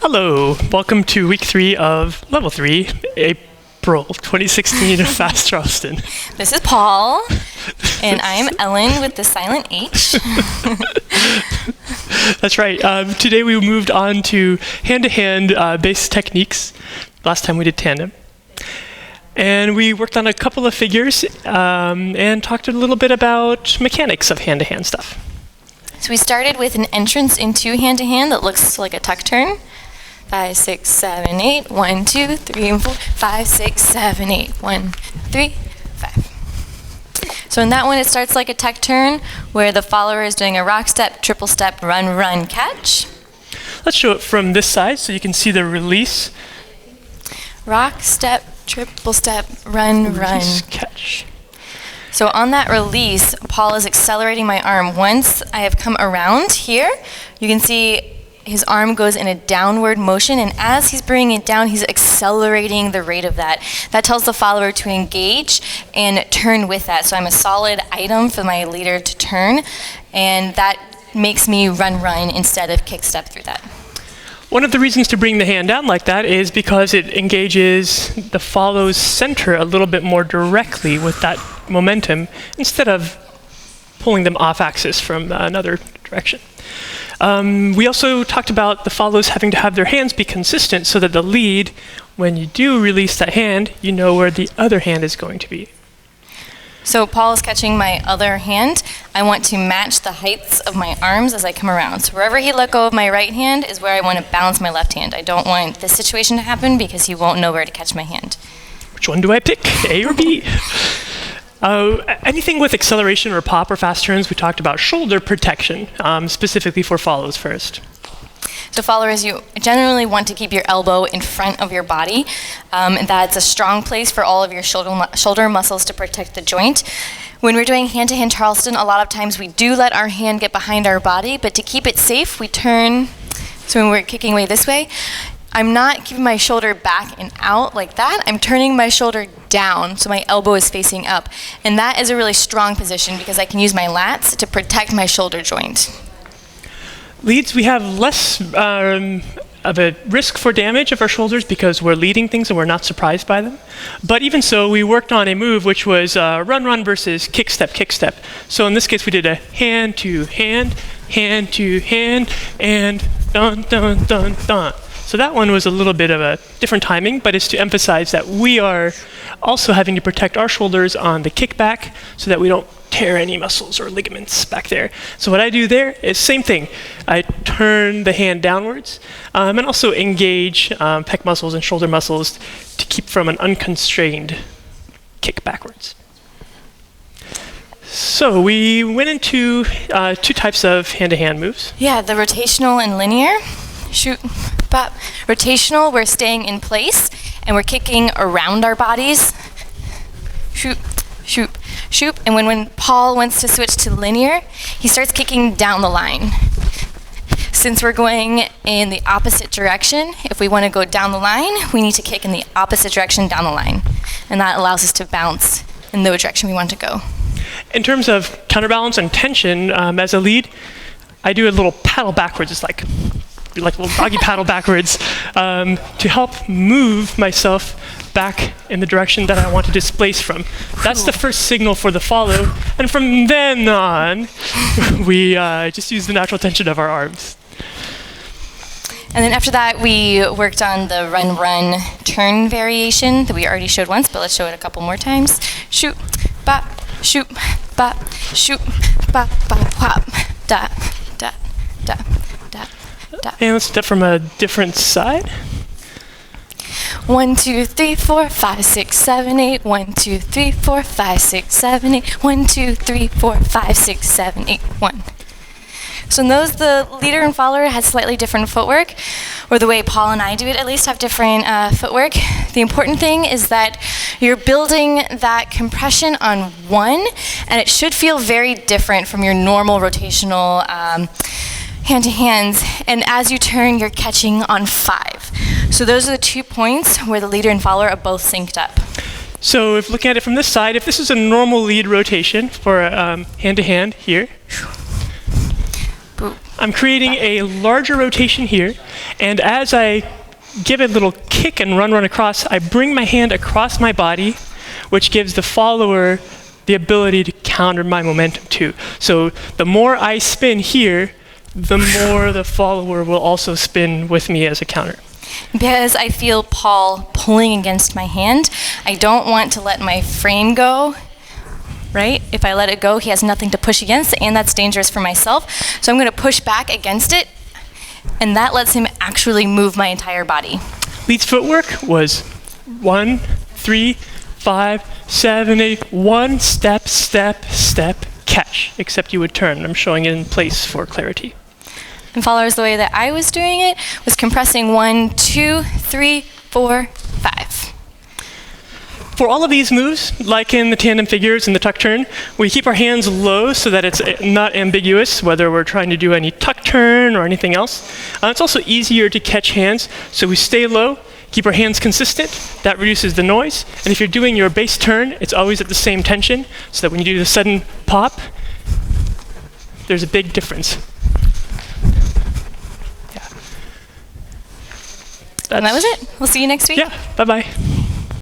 Hello, welcome to week 3 of level 3, April 2016 Fast Charleston. This is Paul, and I'm Ellen with the silent H. That's right. Today we moved on to hand-to-hand based techniques. Last time we did tandem. And we worked on a couple of figures and talked a little bit about mechanics of hand-to-hand stuff. So we started with an entrance into hand-to-hand that looks like a tuck turn. 5, 6, 7, 8. 1, 2, 3, and 4. 5, 6, 7, 8. 1, 3, 5. So in that one, it starts like a tuck turn, where the follower is doing a rock step, triple step, run, run, catch. Let's show it from this side so you can see the release. Rock step, triple step, run, run, catch. So on that release, Paul is accelerating my arm. Once I have come around here, you can see his arm goes in a downward motion, and as he's bringing it down, he's accelerating the rate of that. That tells the follower to engage and turn with that. So I'm a solid item for my leader to turn, and that makes me run, run instead of kick step through that. One of the reasons to bring the hand down like that is because it engages the follow's center a little bit more directly with that momentum instead of pulling them off axis from another direction. We also talked about the follows having to have their hands be consistent so that the lead, when you do release that hand, you know where the other hand is going to be. So Paul is catching my other hand. I want to match the heights of my arms as I come around. So wherever he let go of my right hand is where I want to balance my left hand. I don't want this situation to happen because he won't know where to catch my hand. Which one do I pick, A or B? Anything with acceleration or pop or fast turns, we talked about shoulder protection, specifically for follows first. So followers, you generally want to keep your elbow in front of your body. And that's a strong place for all of your shoulder muscles to protect the joint. When we're doing hand-to-hand Charleston, a lot of times we do let our hand get behind our body, but to keep it safe, we turn. So when we're kicking away this way, I'm not keeping my shoulder back and out like that. I'm turning my shoulder down so my elbow is facing up. And that is a really strong position because I can use my lats to protect my shoulder joint. Leads, we have less of a risk for damage of our shoulders because we're leading things and we're not surprised by them. But even so, we worked on a move which was run, run versus kick step, kick step. So in this case, we did a hand to hand, hand to hand, and dun, dun, dun, dun. So that one was a little bit of a different timing, but it's to emphasize that we are also having to protect our shoulders on the kickback so that we don't tear any muscles or ligaments back there. So what I do there is same thing. I turn the hand downwards and also engage pec muscles and shoulder muscles to keep from an unconstrained kick backwards. So we went into 2 types of hand-to-hand moves. Yeah, the rotational and linear. Shoot, pop. Rotational, we're staying in place and we're kicking around our bodies. Shoot, shoot, shoot. And when Paul wants to switch to linear, he starts kicking down the line. Since we're going in the opposite direction, if we want to go down the line, we need to kick in the opposite direction down the line. And that allows us to bounce in the direction we want to go. In terms of counterbalance and tension, as a lead, I do a little paddle backwards. It's like a little doggy paddle backwards to help move myself back in the direction that I want to displace from. That's the first signal for the follow. And from then on, we just use the natural tension of our arms. And then after that, we worked on the run, run, turn variation that we already showed once, but let's show it a couple more times. Shoot, bop, shoot, bop, shoot, bop, bop, hop, da, da, da. And let's step from a different side. 1, 2, 3, 4, 5, 6, 7, 8. 1, 2, 3, 4, 5, 6, 7, 8. 1, 2, 3, 4, 5, 6, 7, 8. 1. So in those, the leader and follower has slightly different footwork, or the way Paul and I do it at least have different footwork. The important thing is that you're building that compression on 1, and it should feel very different from your normal rotational hand-to-hands, and as you turn, you're catching on 5. So those are the 2 points where the leader and follower are both synced up. So if looking at it from this side, if this is a normal lead rotation for hand-to-hand here, I'm creating a larger rotation here, and as I give it a little kick and run across, I bring my hand across my body, which gives the follower the ability to counter my momentum too. So the more I spin here, the more the follower will also spin with me as a counter. Because I feel Paul pulling against my hand, I don't want to let my frame go, right? If I let it go, he has nothing to push against, and that's dangerous for myself. So I'm going to push back against it, and that lets him actually move my entire body. Lead's footwork was 1, 3, 5, 7, 8, 1, step, step, step, catch, except you would turn. I'm showing it in place for clarity. And followers, the way that I was doing it was compressing 1, 2, 3, 4, 5. For all of these moves, like in the tandem figures and the tuck turn, we keep our hands low so that it's not ambiguous whether we're trying to do any tuck turn or anything else. It's also easier to catch hands, so we stay low, keep our hands consistent. That reduces the noise. And if you're doing your base turn, it's always at the same tension, so that when you do the sudden pop, there's a big difference. And that was it. We'll see you next week. Yeah, bye-bye.